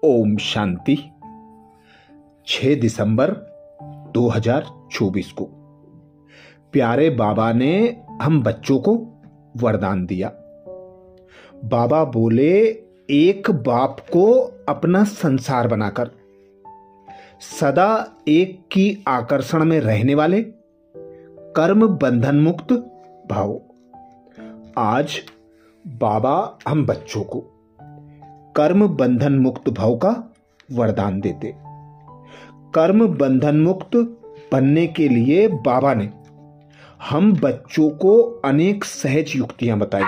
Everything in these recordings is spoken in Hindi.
ओम शांति। 6 दिसंबर 2024 को प्यारे बाबा ने हम बच्चों को वरदान दिया। बाबा बोले, एक बाप को अपना संसार बनाकर सदा एक की आकर्षण में रहने वाले कर्म बंधन मुक्त भाव। आज बाबा हम बच्चों को कर्म बंधन मुक्त भाव का वरदान देते। कर्म बंधन मुक्त बनने के लिए बाबा ने हम बच्चों को अनेक सहज युक्तियां बताई।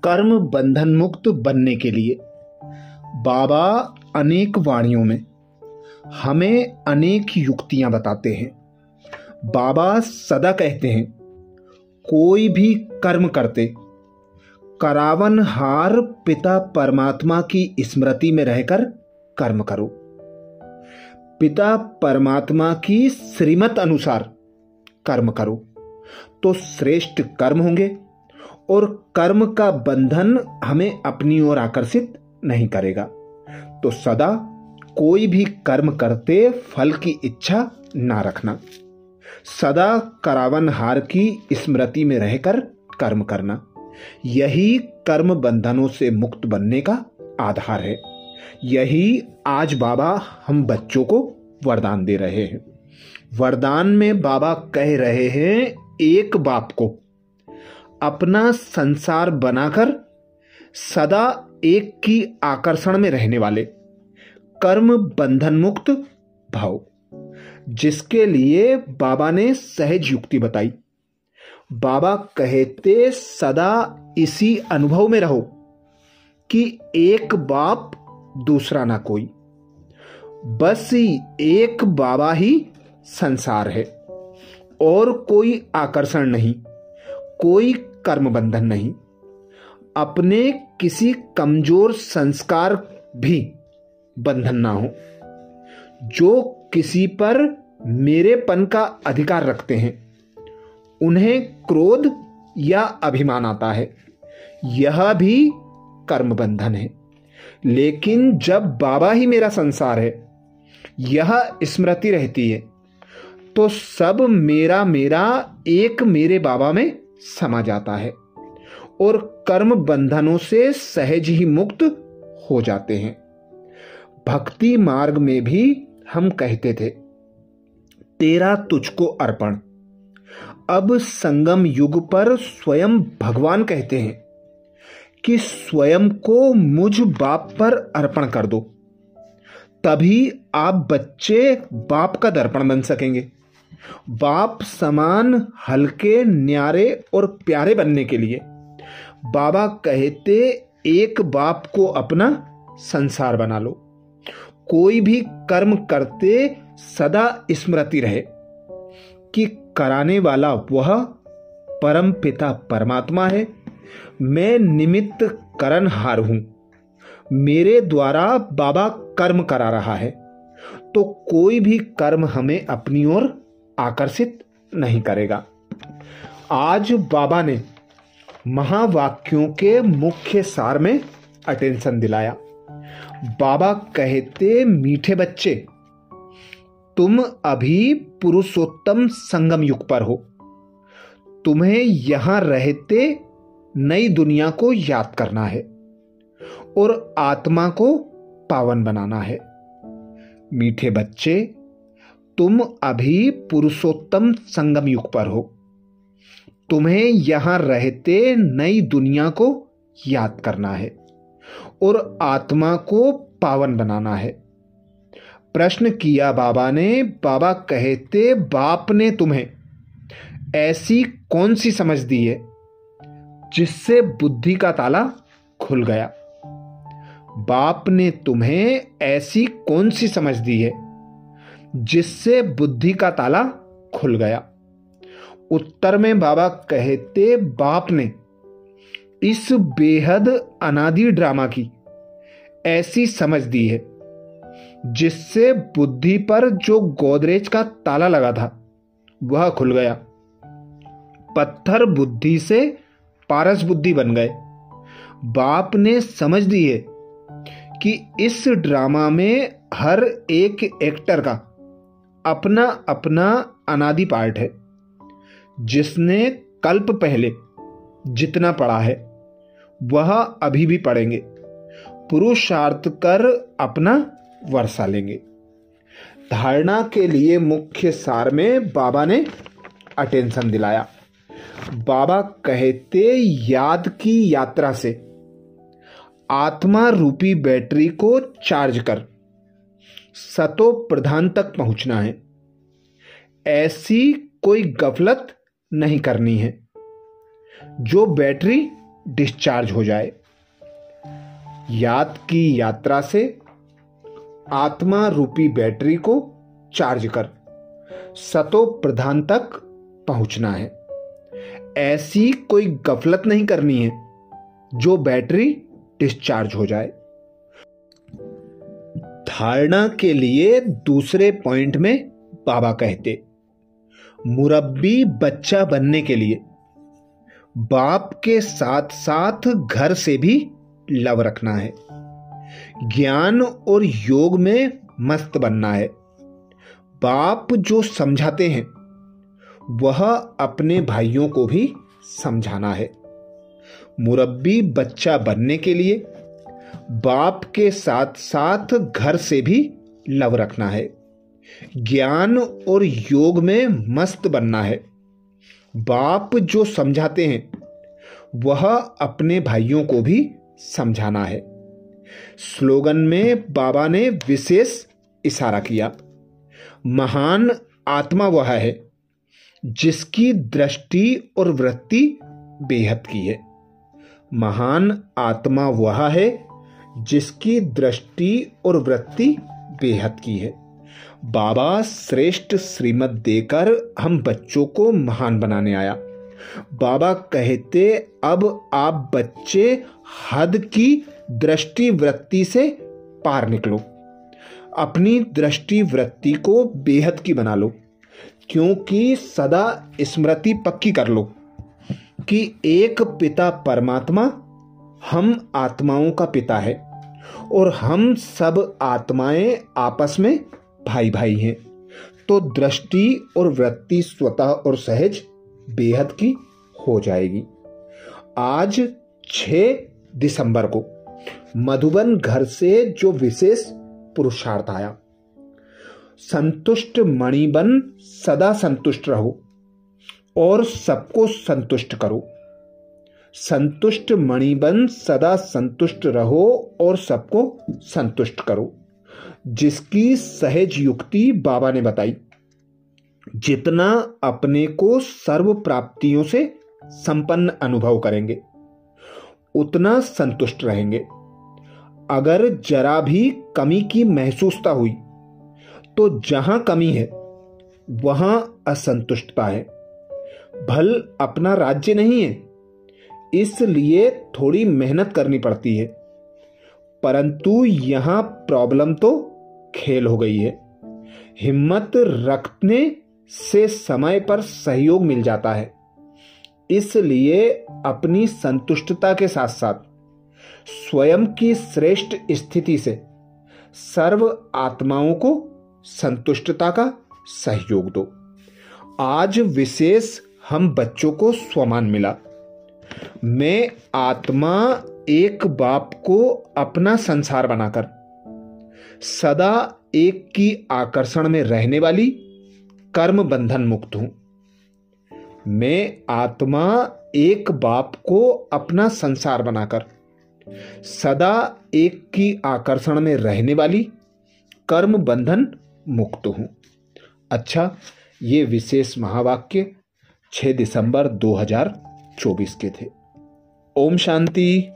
कर्म बंधन मुक्त बनने के लिए बाबा अनेक वाणियों में हमें अनेक युक्तियां बताते हैं। बाबा सदा कहते हैं, कोई भी कर्म करते करावनहार पिता परमात्मा की स्मृति में रहकर कर्म करो। पिता परमात्मा की श्रीमत अनुसार कर्म करो तो श्रेष्ठ कर्म होंगे और कर्म का बंधन हमें अपनी ओर आकर्षित नहीं करेगा। तो सदा कोई भी कर्म करते फल की इच्छा ना रखना, सदा करावनहार की स्मृति में रहकर कर्म करना, यही कर्म बंधनों से मुक्त बनने का आधार है। यही आज बाबा हम बच्चों को वरदान दे रहे हैं। वरदान में बाबा कह रहे हैं, एक बाप को अपना संसार बनाकर सदा एक की आकर्षण में रहने वाले कर्म बंधन मुक्त भाव, जिसके लिए बाबा ने सहज युक्ति बताई। बाबा कहते सदा इसी अनुभव में रहो कि एक बाप दूसरा ना कोई, बस एक बाबा ही संसार है और कोई आकर्षण नहीं, कोई कर्म बंधन नहीं। अपने किसी कमजोर संस्कार भी बंधन ना हो। जो किसी पर मेरेपन का अधिकार रखते हैं उन्हें क्रोध या अभिमान आता है, यह भी कर्म बंधन है। लेकिन जब बाबा ही मेरा संसार है, यह स्मृति रहती है, तो सब मेरा मेरा एक मेरे बाबा में समा जाता है और कर्म बंधनों से सहज ही मुक्त हो जाते हैं। भक्ति मार्ग में भी हम कहते थे तेरा तुझको अर्पण। अब संगम युग पर स्वयं भगवान कहते हैं कि स्वयं को मुझ बाप पर अर्पण कर दो, तभी आप बच्चे बाप का दर्पण बन सकेंगे। बाप समान हल्के, न्यारे और प्यारे बनने के लिए बाबा कहते एक बाप को अपना संसार बना लो। कोई भी कर्म करते सदा स्मृति रहे कि कराने वाला वह परम पिता परमात्मा है, मैं निमित्त करनहार हूं। मेरे द्वारा बाबा कर्म करा रहा है, तो कोई भी कर्म हमें अपनी ओर आकर्षित नहीं करेगा। आज बाबा ने महावाक्यों के मुख्य सार में अटेंशन दिलाया। बाबा कहते मीठे बच्चे, तुम अभी पुरुषोत्तम संगम युग पर हो। तुम्हें यहां रहते नई दुनिया को याद करना है और आत्मा को पावन बनाना है। मीठे बच्चे, तुम अभी पुरुषोत्तम संगम युग पर हो। तुम्हें यहां रहते नई दुनिया को याद करना है और आत्मा को पावन बनाना है। प्रश्न किया बाबा ने। बाबा कहते बाप ने तुम्हें ऐसी कौन सी समझ दी है जिससे बुद्धि का ताला खुल गया? बाप ने तुम्हें ऐसी कौन सी समझ दी है जिससे बुद्धि का ताला खुल गया? उत्तर में बाबा कहते बाप ने इस बेहद अनादि ड्रामा की ऐसी समझ दी है जिससे बुद्धि पर जो गोदरेज का ताला लगा था वह खुल गया। पत्थर बुद्धि से पारस बुद्धि बन गए। बाप ने समझ दी है कि इस ड्रामा में हर एक एक्टर का अपना अपना अनादि पार्ट है। जिसने कल्प पहले जितना पढ़ा है वह अभी भी पढ़ेंगे, पुरुषार्थ कर अपना वर्षा लेंगे। धारणा के लिए मुख्य सार में बाबा ने अटेंशन दिलाया। बाबा कहते याद की यात्रा से आत्मा रूपी बैटरी को चार्ज कर सतो प्रधान तक पहुंचना है। ऐसी कोई गफलत नहीं करनी है जो बैटरी डिस्चार्ज हो जाए। याद की यात्रा से आत्मा रूपी बैटरी को चार्ज कर सतो प्रधान तक पहुंचना है। ऐसी कोई गफलत नहीं करनी है जो बैटरी डिस्चार्ज हो जाए। धारणा के लिए दूसरे पॉइंट में बाबा कहते मुरब्बी बच्चा बनने के लिए बाप के साथ साथ घर से भी लव रखना है। ज्ञान और योग में मस्त बनना है। बाप जो समझाते हैं वह अपने भाइयों को भी समझाना है। मुरब्बी बच्चा बनने के लिए बाप के साथ साथ घर से भी लव रखना है। ज्ञान और योग में मस्त बनना है। बाप जो समझाते हैं वह अपने भाइयों को भी समझाना है। स्लोगन में बाबा ने विशेष इशारा किया। महान आत्मा वह है जिसकी दृष्टि और वृत्ति बेहद की है। महान आत्मा वह है जिसकी दृष्टि और वृत्ति बेहद की है। बाबा श्रेष्ठ श्रीमत देकर हम बच्चों को महान बनाने आया। बाबा कहते अब आप बच्चे हद की दृष्टि वृत्ति से पार निकलो, अपनी दृष्टि वृत्ति को बेहद की बना लो, क्योंकि सदा स्मृति पक्की कर लो कि एक पिता परमात्मा हम आत्माओं का पिता है और हम सब आत्माएं आपस में भाई भाई हैं। तो दृष्टि और वृत्ति स्वतः और सहज बेहद की हो जाएगी। आज 6 दिसंबर को मधुबन घर से जो विशेष पुरुषार्थ आया, संतुष्ट मणि बन सदा संतुष्ट रहो और सबको संतुष्ट करो। संतुष्ट मणि बन सदा संतुष्ट रहो और सबको संतुष्ट करो, जिसकी सहज युक्ति बाबा ने बताई। जितना अपने को सर्व प्राप्तियों से संपन्न अनुभव करेंगे उतना संतुष्ट रहेंगे। अगर जरा भी कमी की महसूसता हुई तो जहां कमी है वहां असंतुष्टता है। भल अपना राज्य नहीं है, इसलिए थोड़ी मेहनत करनी पड़ती है, परंतु यहां प्रॉब्लम तो खेल हो गई है। हिम्मत रखने से समय पर सहयोग मिल जाता है, इसलिए अपनी संतुष्टता के साथ साथ स्वयं की श्रेष्ठ स्थिति से सर्व आत्माओं को संतुष्टता का सहयोग दो। आज विशेष हम बच्चों को स्वमान मिला। मैं आत्मा एक बाप को अपना संसार बनाकर सदा एक की आकर्षण में रहने वाली कर्म बंधन मुक्त हूं। मैं आत्मा एक बाप को अपना संसार बनाकर सदा एक की आकर्षण में रहने वाली कर्म बंधन मुक्त हूं। अच्छा, ये विशेष महावाक्य 6 दिसंबर 2024 के थे। ओम शांति।